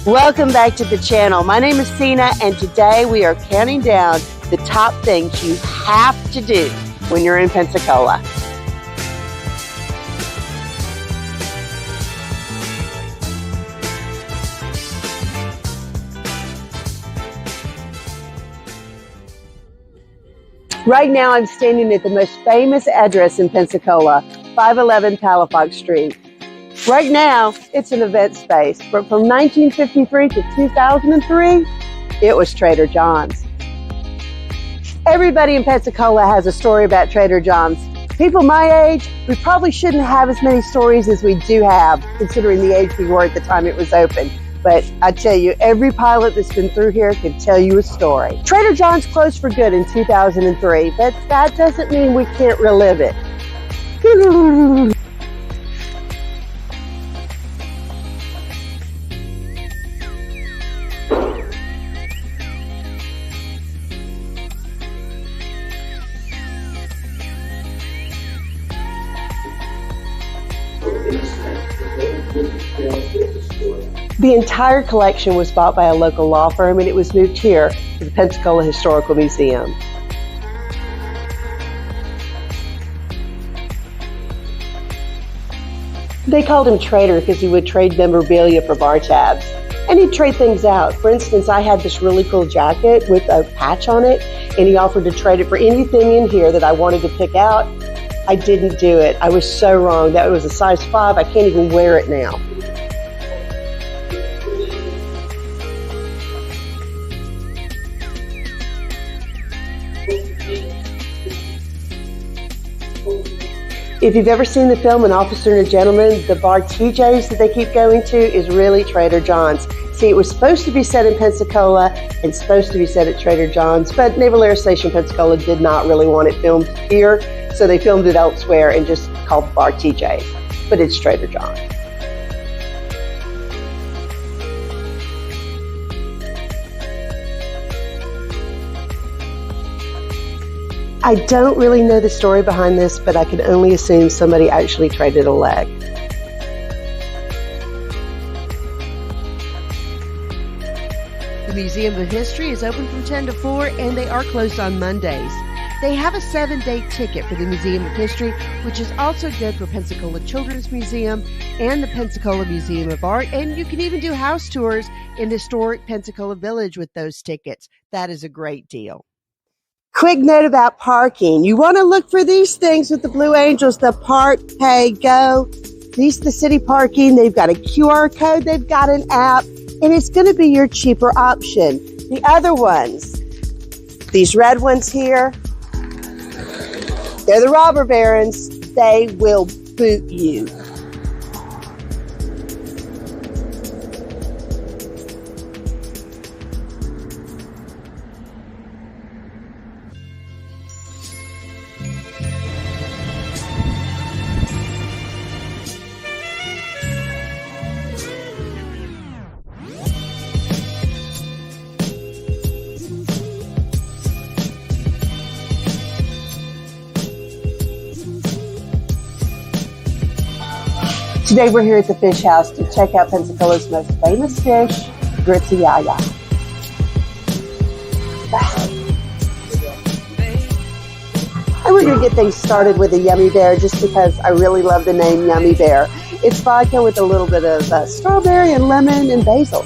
Welcome back to the channel. My name is Tina, and today we are counting down the top things you have to do when you're in Pensacola. Right now I'm standing at the most famous address in Pensacola, 511 Palafox Street. Right now, it's an event space, but from 1953 to 2003, it was Trader John's. Everybody in Pensacola has a story about Trader John's. People my age, we probably shouldn't have as many stories as we do have, considering the age we were at the time it was open. But I tell you, every pilot that's been through here can tell you a story. Trader John's closed for good in 2003, but that doesn't mean we can't relive it. The entire collection was bought by a local law firm, and it was moved here to the Pensacola Historical Museum. They called him Trader because he would trade memorabilia for bar tabs. And he'd trade things out. For instance, I had this really cool jacket with a patch on it, and he offered to trade it for anything in here that I wanted to pick out. I didn't do it. I was so wrong. That was a size 5. I can't even wear it now. If you've ever seen the film An Officer and a Gentleman, the bar TJ's that they keep going to is really Trader John's. See, it was supposed to be set in Pensacola and supposed to be set at Trader John's, but Naval Air Station Pensacola did not really want it filmed here, so they filmed it elsewhere and just called the bar TJ's, but it's Trader John's. I don't really know the story behind this, but I can only assume somebody actually traded a leg. The Museum of History is open from 10 to 4, and they are closed on Mondays. They have a 7-day ticket for the Museum of History, which is also good for Pensacola Children's Museum and the Pensacola Museum of Art, and you can even do house tours in historic Pensacola Village with those tickets. That is a great deal. Quick note about parking. You want to look for these things with the Blue Angels, the Park, Pay, Go. These are the city parking. They've got a QR code. They've got an app, and it's going to be your cheaper option. The other ones, these red ones here, they're the robber barons. They will boot you. Today we're here at the Fish House to check out Pensacola's most famous fish, grits and yaya. And we're going to get things started with a Yummy Bear just because I really love the name Yummy Bear. It's vodka with a little bit of strawberry and lemon and basil.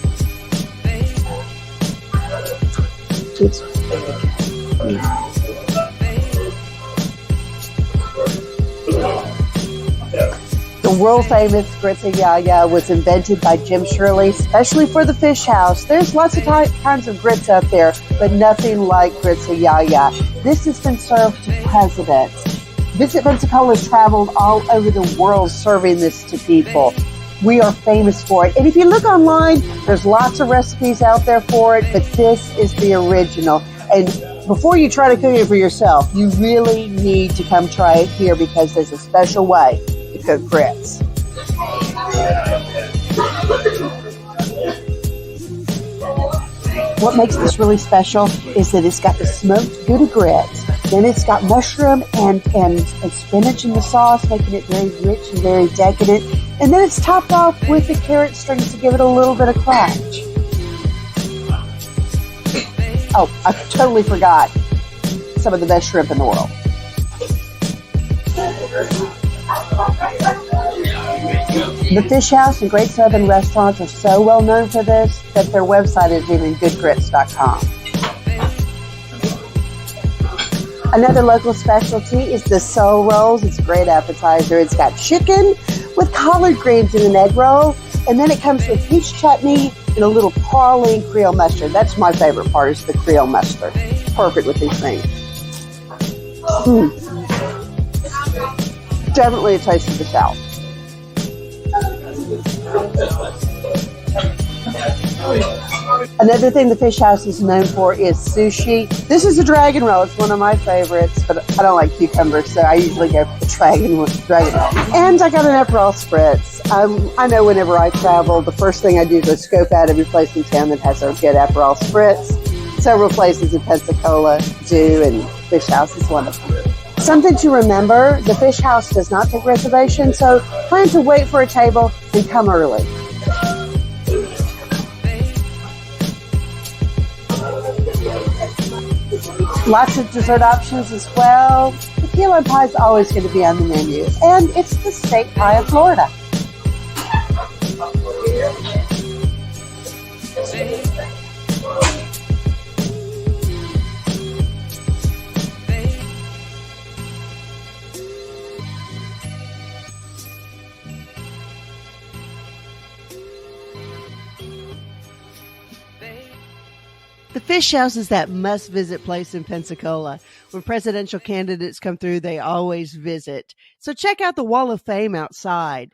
The world-famous grits and yaya was invented by Jim Shirley, especially for the Fish House. There's lots of kinds of grits out there, but nothing like grits and yaya. This has been served to presidents. Visit Pensacola has traveled all over the world serving this to people. We are famous for it. And if you look online, there's lots of recipes out there for it, but this is the original. And before you try to cook it for yourself, you really need to come try it here because there's a special way to cook grits. What makes this really special is that it's got the smoked Gouda grits. Then it's got mushroom and spinach in the sauce, making it very rich and very decadent. And then it's topped off with the carrot strings to give it a little bit of crunch. Oh, I totally forgot some of the best shrimp in the world. The Fish House and Great Southern restaurants are so well known for this that their website is even goodgrits.com. Another local specialty is the soul rolls. It's a great appetizer. It's got chicken with collard greens in an egg roll, and then it comes with peach chutney and a little praline Creole mustard. That's my favorite part, is the Creole mustard. It's perfect with these things. Definitely a taste of the South. Another thing the Fish House is known for is sushi. This is a dragon roll. It's one of my favorites, but I don't like cucumbers, so I usually go for the dragon roll. And I got an Aperol spritz. I know whenever I travel, the first thing I do is I scope out every place in town that has a good Aperol spritz. Several places in Pensacola do, and Fish House is one of them. Something to remember, the Fish House does not take reservations, so plan to wait for a table and come early. Lots of dessert options as well. The key lime pie is always going to be on the menu, and it's the state pie of Florida. The Fish House is that must-visit place in Pensacola. When presidential candidates come through, they always visit. So check out the Wall of Fame outside.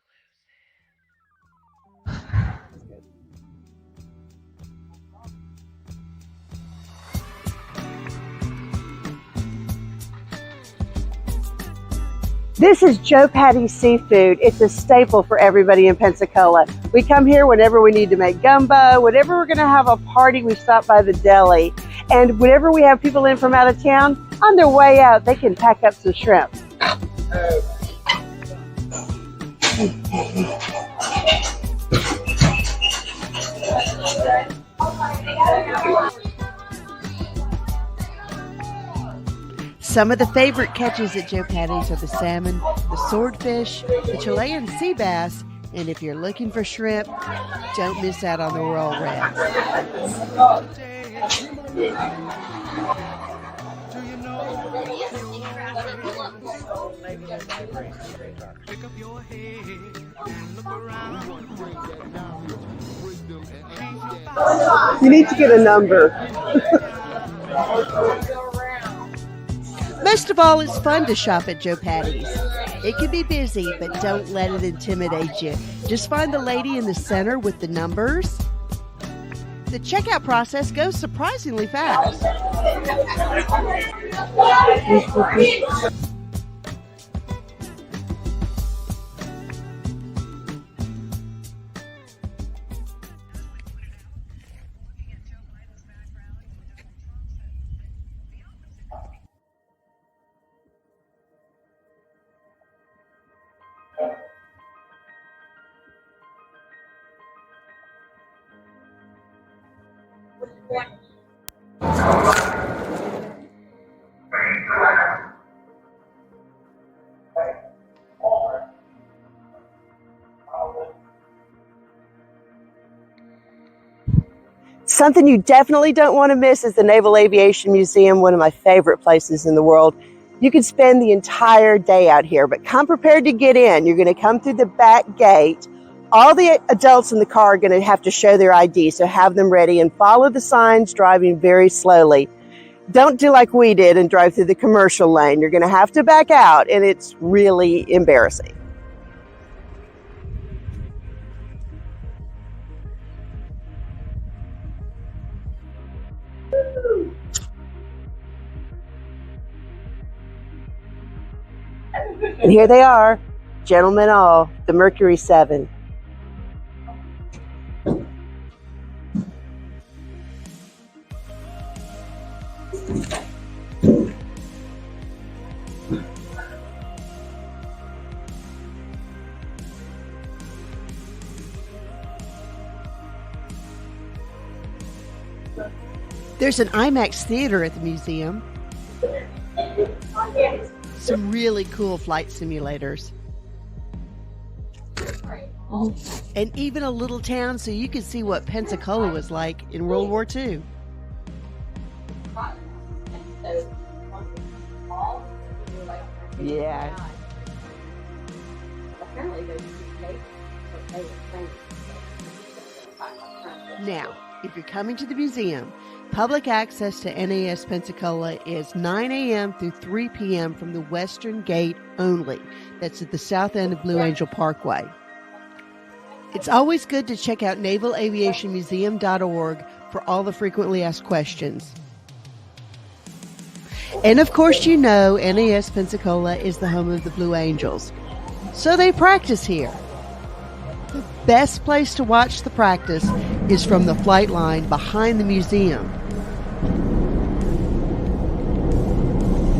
This is Joe Patty's Seafood. It's a staple for everybody in Pensacola. We come here whenever we need to make gumbo, whenever we're going to have a party, we stop by the deli. And whenever we have people in from out of town, on their way out, they can pack up some shrimp. Some of the favorite catches at Joe Patty's are the salmon, the swordfish, the Chilean sea bass, and if you're looking for shrimp, don't miss out on the royal reds. You need to get a number. Most of all, it's fun to shop at Joe Patty's. It can be busy, but don't let it intimidate you. Just find the lady in the center with the numbers. The checkout process goes surprisingly fast. Something you definitely don't want to miss is the Naval Aviation Museum, one of my favorite places in the world. You can spend the entire day out here, but come prepared to get in. You're going to come through the back gate. All the adults in the car are going to have to show their ID, so have them ready and follow the signs, driving very slowly. Don't do like we did and drive through the commercial lane. You're going to have to back out, and it's really embarrassing. And here they are, gentlemen all, the Mercury 7. There's an IMAX theater at the museum. Some really cool flight simulators. And even a little town so you can see what Pensacola was like in World War II. Yeah. Now, if you're coming to the museum, public access to NAS Pensacola is 9 a.m. through 3 p.m. from the western gate only. That's at the south end of Blue Angel Parkway. It's always good to check out navalaviationmuseum.org for all the frequently asked questions. And of course, you know NAS Pensacola is the home of the Blue Angels. So they practice here. The best place to watch the practice is from the flight line behind the museum.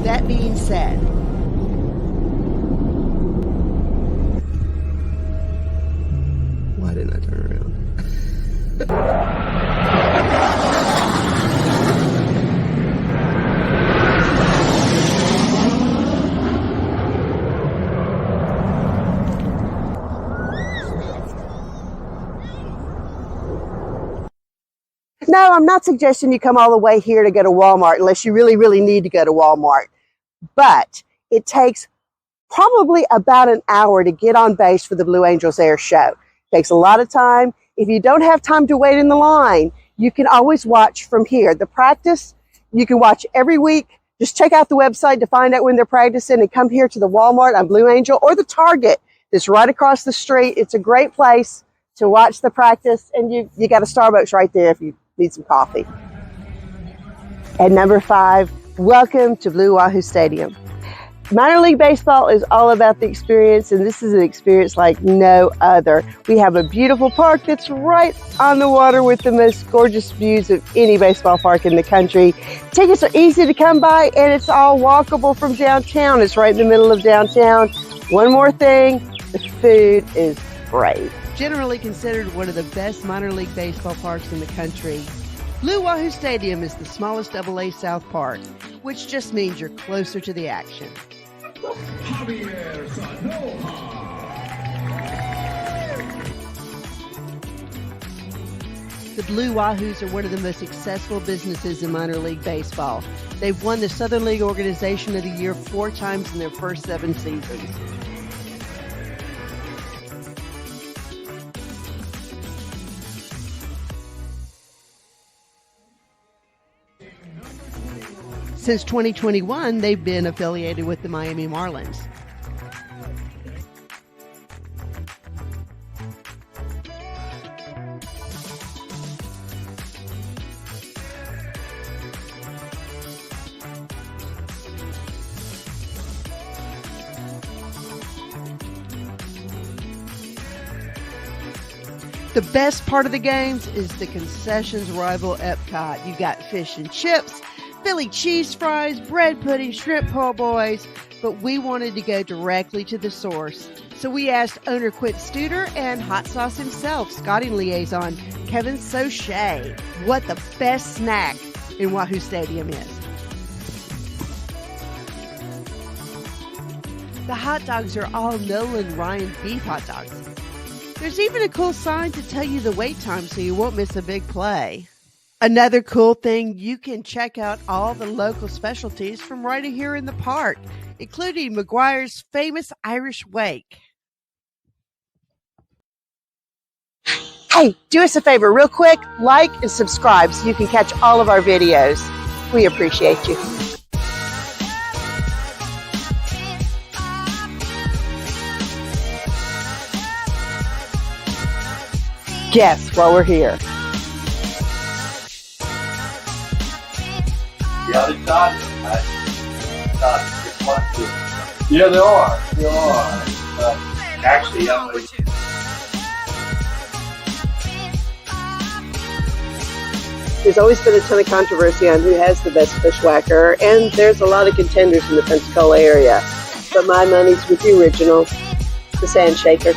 That being said, why didn't I turn around? No, I'm not suggesting you come all the way here to go to Walmart unless you really, really need to go to Walmart. But it takes probably about an hour to get on base for the Blue Angels Air Show. It takes a lot of time. If you don't have time to wait in the line, you can always watch from here. The practice, you can watch every week. Just check out the website to find out when they're practicing and come here to the Walmart on Blue Angel or the Target that's right across the street. It's a great place to watch the practice, and you got a Starbucks right there if you need some coffee. At number 5, welcome to Blue Wahoo Stadium. Minor League Baseball is all about the experience, and this is an experience like no other. We have a beautiful park that's right on the water with the most gorgeous views of any baseball park in the country. Tickets are easy to come by, and it's all walkable from downtown. It's right in the middle of downtown. One more thing, the food is great. Generally considered one of the best minor league baseball parks in the country, Blue Wahoo Stadium is the smallest AA South park, which just means you're closer to the action. The Blue Wahoos are one of the most successful businesses in minor league baseball. They've won the Southern League Organization of the Year 4 times in their first 7 seasons. Since 2021, they've been affiliated with the Miami Marlins. The best part of the games is the concessions rival Epcot. You got fish and chips, Philly cheese fries, bread pudding, shrimp po' boys, but we wanted to go directly to the source. So we asked owner Quint Studer and Hot Sauce himself, Scotting liaison Kevin Sochet, what the best snack in Wahoo Stadium is. The hot dogs are all Nolan Ryan beef hot dogs. There's even a cool sign to tell you the wait time so you won't miss a big play. Another cool thing, you can check out all the local specialties from right here in the park, including McGuire's famous Irish wake. Hey, do us a favor real quick, like and subscribe so you can catch all of our videos. We appreciate you. Guess while we're here. Yeah, they are. They are. Actually, There's always been a ton of controversy on who has the best bushwhacker, and there's a lot of contenders in the Pensacola area. But my money's with the original, the Sand Shaker.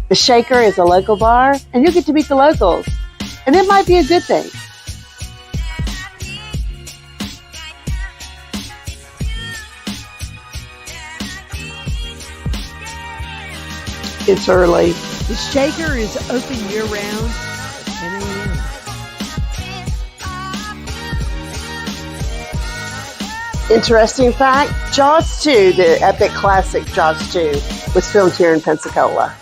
The Shaker is a local bar, and you'll get to meet the locals. And it might be a good thing. It's early. The Shaker is open year-round at 10 a.m. Interesting fact, Jaws 2, the epic classic Jaws 2, was filmed here in Pensacola.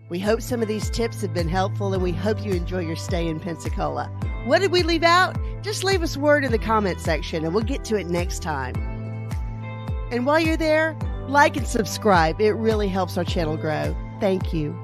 We hope some of these tips have been helpful, and we hope you enjoy your stay in Pensacola. What did we leave out? Just leave us a word in the comment section, and we'll get to it next time. And while you're there, like and subscribe. It really helps our channel grow. Thank you.